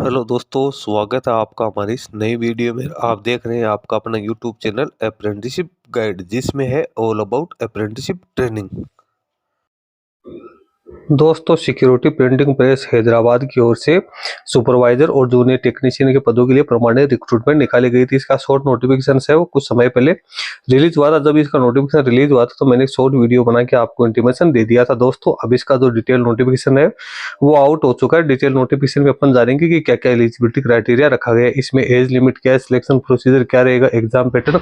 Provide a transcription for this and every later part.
Hello दोस्तों, स्वागत है आपका हमारी इस नई वीडियो में। आप देख रहे हैं आपका अपना यूट्यूब चैनल अप्रेंटिसशिप गाइड, जिसमें है ऑल अबाउट अप्रेंटिसशिप ट्रेनिंग। दोस्तों, सिक्योरिटी प्रिंटिंग प्रेस हैदराबाद की ओर से सुपरवाइजर और जूनियर टेक्नीशियन के पदों के लिए प्रमाणित रिक्रूटमेंट निकाली गई थी। इसका शॉर्ट नोटिफिकेशन है वो कुछ समय पहले रिलीज हुआ था। जब इसका नोटिफिकेशन रिलीज हुआ था तो मैंने एक शॉर्ट वीडियो बना के आपको इंटीमेशन दे दिया था। दोस्तों, अब इसका जो डिटेल नोटिफिकेशन है वो आउट हो चुका है। डिटेल नोटिफिकेशन में अपन जानेंगे कि क्या क्या एलिजिबिलिटी क्राइटेरिया रखा गया है, इसमें एज लिमिट क्या है, सिलेक्शन प्रोसीजर क्या रहेगा, एग्जाम पैटर्न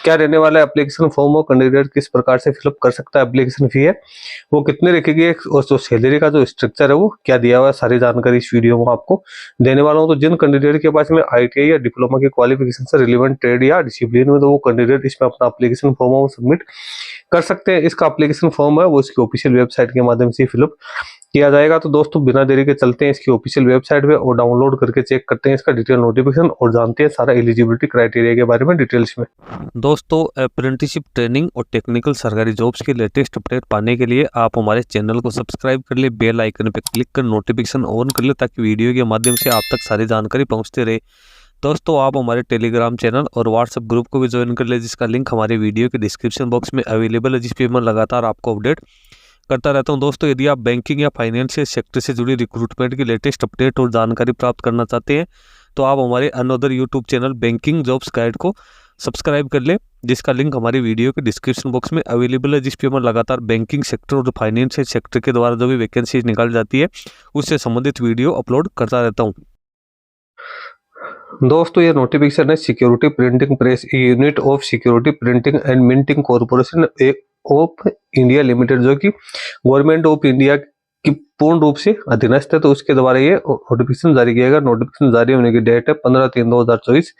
क्या रहने वाला है, एप्लीकेशन फॉर्म और कैंडिडेट किस प्रकार से फिलअप कर सकता है, एप्लीकेशन फी है वो कितने रखी गई है, और जो सैलरी का जो स्ट्रक्चर है वो क्या दिया हुआ है, सारी जानकारी इस वीडियो में आपको देने वाला हूं। तो जिन कैंडिडेट के पास में आईटीआई या डिप्लोमा की क्वालिफिकेशन से रिलेवेंट ट्रेड या डिसिप्लिन में, तो वो कैंडिडेट इसमें अपना एप्लीकेशन फॉर्म सबमिट कर सकते हैं। इसका एप्लीकेशन फॉर्म है वो इसकी ऑफिशियल वेबसाइट के माध्यम से फिलअप किया जाएगा। तो दोस्तों, बिना देरी के चलते हैं इसकी ऑफिशियल वेबसाइट पे और डाउनलोड करके चेक करते हैं इसका डिटेल नोटिफिकेशन और जानते हैं सारा एलिजिबिलिटी क्राइटेरिया के बारे में डिटेल्स में। दोस्तों, अप्रेंटिसशिप ट्रेनिंग और टेक्निकल सरकारी जॉब्स के लेटेस्ट अपडेट पाने के लिए आप हमारे चैनल को सब्सक्राइब कर ले, बेल आइकन पर क्लिक कर नोटिफिकेशन ऑन कर ले, ताकि वीडियो के माध्यम से आप तक सारी जानकारी पहुँचते रहे। दोस्तों, आप हमारे टेलीग्राम चैनल और व्हाट्सएप ग्रुप को भी ज्वाइन कर ले, जिसका लिंक हमारे वीडियो के डिस्क्रिप्शन बॉक्स में अवेलेबल है, जिस पे मैं लगातार आपको अपडेट करता रहता हूं। दोस्तों, यदि आप बैंकिंग या फाइनेंशियल सेक्टर से जुड़ी रिक्रूटमेंट की लेटेस्ट अपडेट और जानकारी प्राप्त करना चाहते हैं तो आप हमारे another YouTube channel banking jobs guide को सब्सक्राइब कर ले, जिसका लिंक हमारे वीडियो के डिस्क्रिप्शन बॉक्स में अवेलेबल है, जिस पे मैं लगातार बैंकिंग सेक्टर और फाइनेंशियल सेक्टर के द्वारा जो भी वैकेंसी निकाल जाती है उससे संबंधित वीडियो अपलोड करता रहता हूँ। दोस्तों, ये नोटिफिकेशन है security printing press unit of security printing and minting corporation of India limited, जो कि गवर्नमेंट ऑफ इंडिया की पूर्ण रूप से अधीनस्थ है। तो उसके द्वारा ये नोटिफिकेशन जारी किया गया। नोटिफिकेशन जारी होने की डेट है 15/3/2024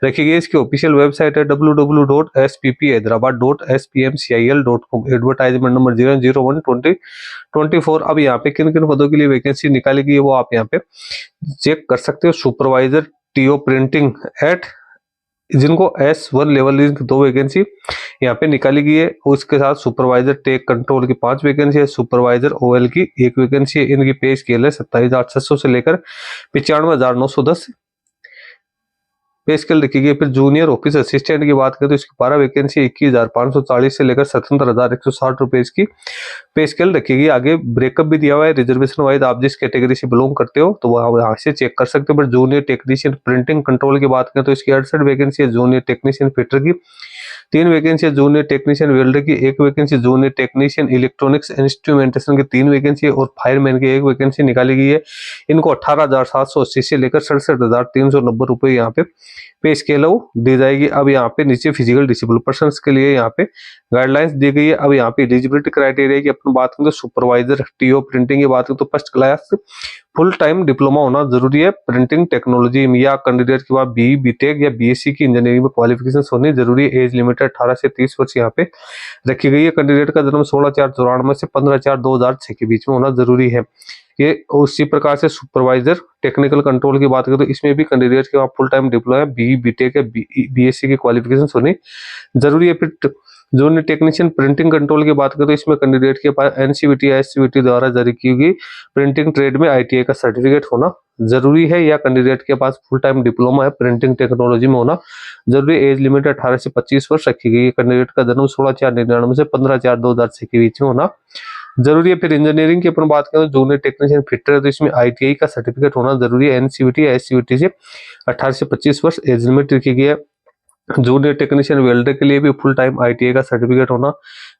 रखी गई। इसकी ऑफिशियल वेबसाइट है www.spphyderabad.spmcil.com। Advertisement number 001/2024। अब यहाँ पे किन किन पदों के लिए वैकेंसी निकाली गई है वो आप यहाँ पे चेक कर सकते हो। सुपरवाइजर टीओ प्रिंटिंग एट, जिनको S1 लेवल की 2 वैकेंसी यहाँ पे निकाली गई है। उसके साथ सुपरवाइजर टेक कंट्रोल की 5 वैकेंसी है, सुपरवाइजर OL की 1 वैकेंसी है। इनकी पे स्केल है 27,600 से लेकर 95,910 पे स्केल रखी गई। फिर जूनियर ऑफिस असिस्टेंट की बात करें तो इसकी 12 वैकेंसी 21,540 से लेकर 77,160 रुपए की पे स्केल रखी गई। आगे ब्रेकअप भी दिया हुआ है रिजर्वेशन वाइज, आप जिस कैटेगरी से बिलोंग करते हो तो वो यहाँ से चेक कर सकते हो। But junior technician printing control की बात करें तो इसकी 68 वैकेंसी है। जूनियर टेक्नीशियन फिटर की 3 वैकेंसी है। जूनियर टेक्नीशियन वेल्डर की 1 vacancy, junior technician electronics instrumentation की 3 वैकेंसी है और फायरमैन की 1 वैकेंसी निकाली गई है। इनको 18,780 से लेकर 67,390 रुपए यहाँ पे स्केल दी जाएगी। अब यहाँ पे नीचे फिजिकल डिसेबल पर्सन के लिए यहाँ पे गाइडलाइंस दी गई है। अब यहाँ पे एलिजिबिलिटी क्राइटेरिया की अपन बात करें तो सुपरवाइजर टीओ प्रिंटिंग की बात करें तो first class full time diploma होना जरूरी है प्रिंटिंग टेक्नोलॉजी में, या कैंडिडेट के बाद BE BTech या BSc की इंजीनियरिंग में क्वालिफिकेशन होनी जरूरी है। एज लिमिट 18 से 30 वर्ष यहाँ पे रखी गई है। कैंडिडेट का जन्म 16/4/94 से 15/4/2006 के बीच में होना जरूरी है। ये उसी प्रकार से सुपरवाइजर टेक्निकल कंट्रोल की बात करें तो इसमें भी कैंडिडेट के full time diploma BE BTech या BSc की क्वालिफिकेशन होनी जरूरी है। फिर जूनियर टेक्नीशियन प्रिंटिंग कंट्रोल की बात करें तो इसमें कैंडिडेट के पास NCVT या SCVT द्वारा जारी की गई प्रिंटिंग ट्रेड में ITI का सर्टिफिकेट होना जरूरी है, या कैंडिडेट के पास फुल टाइम डिप्लोमा है प्रिंटिंग टेक्नोलॉजी में होना जरूरी है। एज लिमिट 18 से 25 वर्ष रखी गई है। कैंडिडेट का जन्म 16/4/99 से 15/4/2006 के बीच में होना जरूरी है। फिर इंजीनियरिंग की अपन बात करें तो जूनियर टेक्नीशियन फिटर है तो इसमें ITI का सर्टिफिकेट होना जरूरी है। NCVT या SCVT से 18 से 25 वर्ष एज लिमिट रखी गई है। जूनियर टेक्नीशियन वेल्डर के लिए भी फुल टाइम ITI का सर्टिफिकेट होना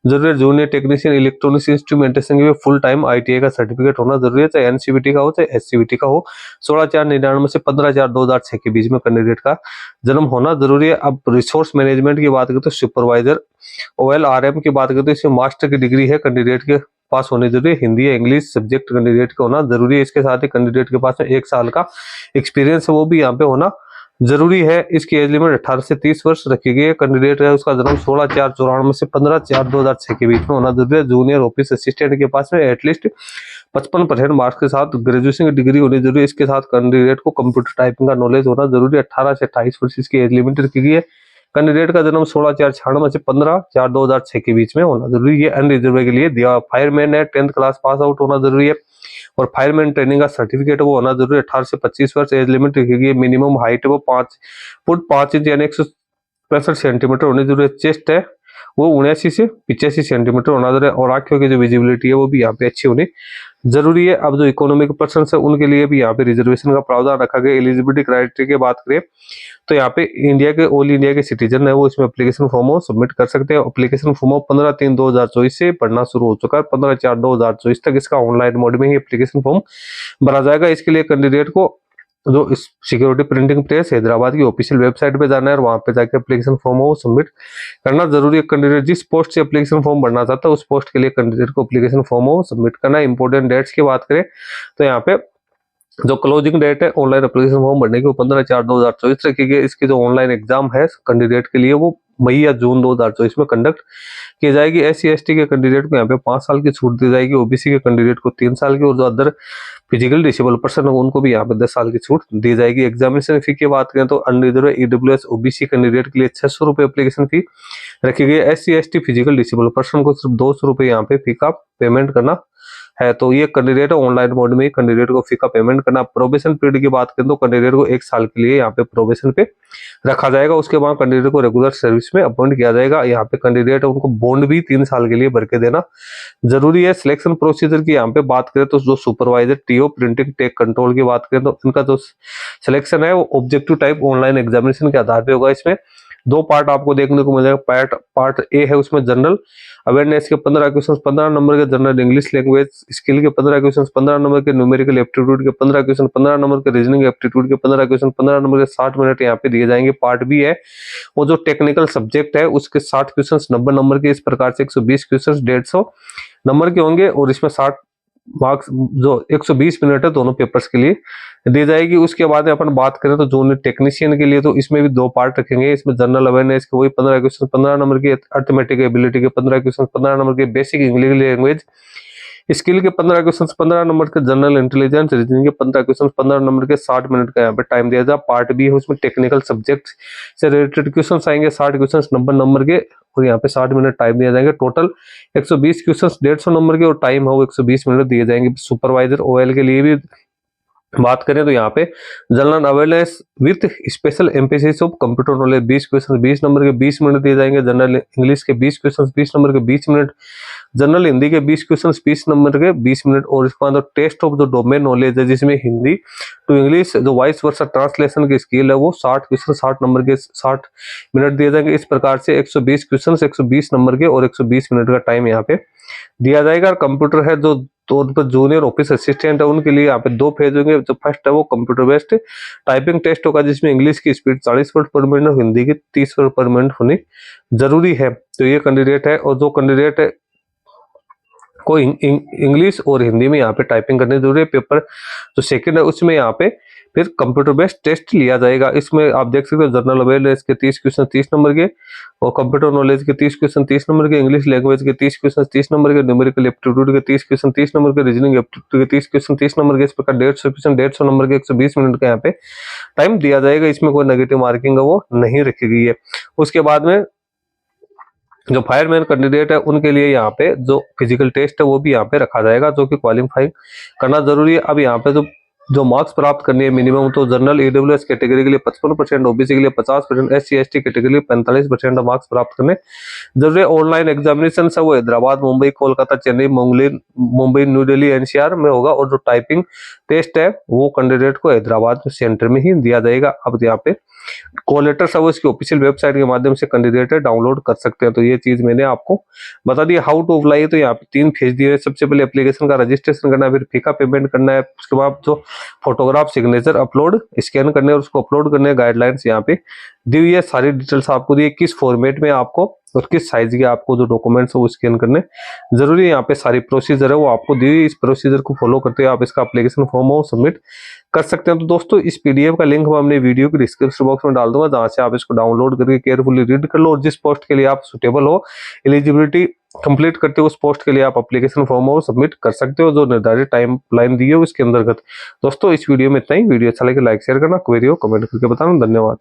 जरूरी है। जूनियर टेक्नीशियन इलेक्ट्रॉनिक्स इंस्ट्रूमेंटेशन के लिए फुल टाइम ITI का सर्टिफिकेट होना जरूरी है, चाहे NCVT का हो चाहे SCVT का हो। 16/4/99 से 15/4/2006 के बीच में कैंडिडेट का जन्म होना जरूरी है। अब रिसोर्स मैनेजमेंट की बात करें तो सुपरवाइजर OLRM की बात करें तो इसमें मास्टर की डिग्री है कैंडिडेट के पास होनी जरूरी है। हिंदी या इंग्लिश सब्जेक्ट कैंडिडेट का होना जरूरी है। इसके साथ ही कैंडिडेट के पास 1 साल का एक्सपीरियंस है वो भी यहाँ पे होना जरूरी है। इसकी एज लिमिट 18 से 30 वर्ष रखी गई है। कैंडिडेट है उसका जन्म 16/4/94 से 15/4/2006 के बीच में होना जरूरी है। जूनियर ऑफिस असिस्टेंट के पास में एटलीस्ट 55% मार्क्स के साथ ग्रेजुएशन की डिग्री होनी जरूरी है। इसके साथ कैंडिडेट को कंप्यूटर टाइपिंग का नॉलेज होना जरूरी है। 18 से 28 वर्ष इसकी एज लिमिट रखी गई है। कैंडिडेट का जन्म 16/4/96 से 15/4/2006 के बीच में होना जरूरी है। अनरिजर्व के लिए दिया फायरमैन है 10th क्लास पास आउट होना जरूरी है और फायरमैन ट्रेनिंग का सर्टिफिकेट वो होना जरूरी है। 18 से 25 वर्ष एज लिमिट रखी गई। मिनिमम हाइट वो 5 फुट 5 इंच यानी 165 सेंटीमीटर होनी जरूरी है। चेस्ट है वो 79 से 85 सेंटीमीटर होना जरूरी है और आंखों की जो विजिबिलिटी है वो भी यहाँ पे अच्छी होनी जरूरी है। अब जो इकोनॉमिक पर्सन है उनके लिए भी यहाँ पे रिजर्वेशन का प्रावधान रखा गया। एलिजिबिलिटी क्राइटेरिया की बात करें तो यहाँ पे इंडिया के ऑल इंडिया के सिटीजन है वो इसमें एप्लीकेशन फॉर्म सबमिट कर सकते हैं। एप्लीकेशन फॉर्म 15/3/2024 से भरना शुरू हो चुका है। 15/4/2024 तक इसका ऑनलाइन मोड में ही एप्लीकेशन फॉर्म भरा जाएगा। इसके लिए कैंडिडेट को जो इस सिक्योरिटी प्रिंटिंग प्रेस हैदराबाद की ऑफिशियल वेबसाइट पे जाना है और वहां पे जाके एप्लीकेशन फॉर्म वो सबमिट करना जरूरी है। कैंडिडेट जिस पोस्ट से एप्लीकेशन फॉर्म भरना चाहता है उस पोस्ट के लिए कैंडिडेट को एप्लीकेशन फॉर्म वो सबमिट करना है। इंपॉर्टेंट डेट्स की बात करें तो यहाँ पे जो क्लोजिंग डेट है ऑनलाइन एप्लीकेशन फॉर्म भरने की वो 15/4/2024 रखी गई। इसकी जो ऑनलाइन एग्जाम है कैंडिडेट के लिए वो मई या जून 2024 में कंडक्ट की जाएगी। SC/ST के कैंडिडेट को यहाँ पे 5 साल की छूट दी जाएगी। OBC के कैंडिडेट को 3 साल की और जो अदर फिजिकल डिसेबल पर्सन है उनको भी यहाँ पे 10 साल की छूट दी जाएगी। एग्जामिनेशन फी की बात करें तो अनरिजर्व EWS OBC कैंडिडेट के लिए 600 रुपए एप्लीकेशन फी रखी गई। SC/ST फिजिकल डिसेबल पर्सन को सिर्फ 200 रुपए यहाँ पे फी का पेमेंट करना है। तो ये कैंडिडेट ऑनलाइन मोड में कैंडिडेट को फी का पेमेंट करना। प्रोबेशन पीरियड की बात करें तो कैंडिडेट को 1 साल के लिए यहाँ पे प्रोबेशन पे रखा जाएगा। उसके बाद कैंडिडेट को रेगुलर सर्विस में अपॉइंट किया जाएगा। यहाँ पे कैंडिडेट उनको बॉन्ड भी 3 साल के लिए भर के देना जरूरी है। सिलेक्शन प्रोसीजर की यहाँ पे बात करें तो जो supervisor TO printing take control की बात करें तो इनका जो सिलेक्शन है वो ऑब्जेक्टिव टाइप ऑनलाइन एग्जामिनेशन के आधार पर होगा। इसमें 2 पार्ट आपको देखने को मिलेगा। पार्ट ए है उसमें जनरल अवेयरनेस के 15 क्वेश्चन 15 नंबर के, जनरल इंग्लिश लैंग्वेज स्किल के 15 क्वेश्चन 15 नंबर के, न्यूमेरिकल एप्टीट्यूड के 15 क्वेश्चन 15 नंबर के, रीजनिंग एप्टीट्यूड के 15 क्वेश्चन 15 नंबर के, 60 मिनट यहाँ पे दिए जाएंगे। पार्ट बी है वो जो टेक्निकल सब्जेक्ट है उसके 60 क्वेश्चन 90 नंबर के, इस प्रकार से 120 क्वेश्चन 150 नंबर के होंगे और इसमें 60 मार्क्स जो 120 मिनट है दोनों पेपर्स के लिए दी जाएगी। उसके बाद अपन बात करें तो जूनियर टेक्नीशियन के लिए तो इसमें भी 2 पार्ट रखेंगे। इसमें जनरल अवेयरनेस के वही 15 क्वेश्चन 15 नंबर के, अर्थमेटिक एबिलिटी के 15 क्वेश्चन 15 नंबर के, बेसिक इंग्लिश लैंग्वेज स्किल के 15 क्वेश्चन 15 नंबर के, जनरल इंटेलिजेंस रीजनिंग के 15 क्वेश्चन 15 नंबर के, 60 मिनट का यहाँ पे टाइम दिया जाए। पार्ट बी है उसमें टेक्निकल सब्जेक्ट से रिलेटेड क्वेश्चन आएंगे 60 क्वेश्चन 90 नंबर के और यहाँ पे 60 मिनट टाइम दिया जाएंगे। टोटल 120 क्वेश्चन 150 नंबर के और टाइम है वो 120 मिनट दिए जाएंगे। सुपरवाइजर OL के लिए भी बात करें तो यहाँ पे general awareness with special emphasis of computer knowledge 20 question 20 number के 20 मिनट दिए जाएंगे। जनरल इंग्लिश के 20 क्वेश्चन 20 नंबर के 20 मिनट, जनरल हिंदी के 20 क्वेश्चन 20 नंबर के 20 मिनट और इसके बाद test of the domain knowledge है जिसमें हिंदी टू इंग्लिश जो वाइस वर्सा ट्रांसलेशन की स्किल है वो 60 क्वेश्चन 60 नंबर के 60 मिनट दिए जाएंगे। इस प्रकार से 120 क्वेश्चन 120 नंबर के और 120 मिनट का टाइम यहाँ पे दिया जाएगा। कंप्यूटर है जो तो जूनियर ऑफिस असिस्टेंट है उनके लिए यहाँ पे 2 फेज होंगे। जो फर्स्ट है वो कंप्यूटर बेस्ड टाइपिंग टेस्ट होगा जिसमें इंग्लिश की स्पीड 40 वर्ड पर मिनट और हिंदी की 30 वर्ड पर मिनट होनी जरूरी है। तो ये कैंडिडेट है और जो कैंडिडेट है को इंग्लिश और हिंदी में यहाँ पे टाइपिंग करनी जरूरी है। पेपर जो सेकंड है उसमें यहाँ पे फिर कंप्यूटर बेस्ड टेस्ट लिया जाएगा। इसमें आप देख सकते हो जनरल अवेयरनेस के 30 क्वेश्चन 30 नंबर के और कंप्यूटर नॉलेज के 30 क्वेश्चन 30 नंबर के, इंग्लिश लैंग्वेज के 30 क्वेश्चन 30 नंबर के, न्यूमेरिकल एप्टीट्यूड के 30 क्वेश्चन 30 नंबर के, रीजनिंग एप्टीट्यूड के 30 क्वेश्चन 30 नंबर के। इस प्रकार 150 क्वेश्चन 150 नंबर के 120 मिनट का यहाँ पे टाइम दिया जाएगा। इसमें कोई नेगेटिव मार्किंग है वो नहीं रखी गई है। उसके बाद में जो फायरमैन कैंडिडेट है उनके लिए यहाँ पे जो फिजिकल टेस्ट है वो भी यहाँ पे रखा जाएगा जो कि क्वालिफाई करना जरूरी है। अब यहाँ पे जो मार्क्स प्राप्त करनी है मिनिमम तो जनरल EWS कैटेगरी के लिए 55%, OBC के लिए 50%, SC/ST कैटेगरी के लिए 45% मार्क्स प्राप्त करने जरूरी। ऑनलाइन एग्जामिनेशन है वो हैदराबाद, मुंबई, कोलकाता, चेन्नई, मुंबई, न्यू दिल्ली, NCR में होगा और जो टाइपिंग टेस्ट है वो कैंडिडेट को हैदराबाद सेंटर में ही दिया जाएगा। अब यहाँ पे कॉल लेटर सब इसकी ऑफिशियल वेबसाइट के माध्यम से कैंडिडेट डाउनलोड कर सकते हैं। तो ये चीज मैंने आपको बता दी। हाउ टू अप्लाई तो यहाँ पे 3 फेज दिए। सबसे पहले एप्लीकेशन का रजिस्ट्रेशन करना है, फिर फी का पेमेंट करना है, उसके बाद जो फोटोग्राफ सिग्नेचर अपलोड स्कैन करने और उसको अपलोड करने गाइडलाइंस यहाँ पे दी हुई है। सारी डिटेल्स आपको दी है किस फॉर्मेट में आपको और किस साइज के आपको जो डॉक्यूमेंट्स है वो स्कैन करने जरूरी है। यहाँ पे सारी प्रोसीजर है वो आपको दी हुई। इस प्रोसीजर को फॉलो करते हुए आप इसका एप्लीकेशन फॉर्म हो सबमिट कर सकते हैं। तो दोस्तों इस PDF का लिंक मैं अपने वीडियो के डिस्क्रिप्शन बॉक्स में डाल दूंगा जहां से आप इसको डाउनलोड करके केयरफुली रीड कर लो और जिस पोस्ट के लिए आप सुटेबल हो एलिजिबिलिटी कंप्लीट करते हो उस पोस्ट के लिए आप एप्लीकेशन फॉर्म और सबमिट कर सकते हो जो निर्धारित टाइम लाइन दी है उसके अंतर्गत। दोस्तों इस वीडियो में इतना ही। वीडियो अच्छा लगे लाइक शेयर करना, क्वेरी हो कमेंट करके बताना। धन्यवाद।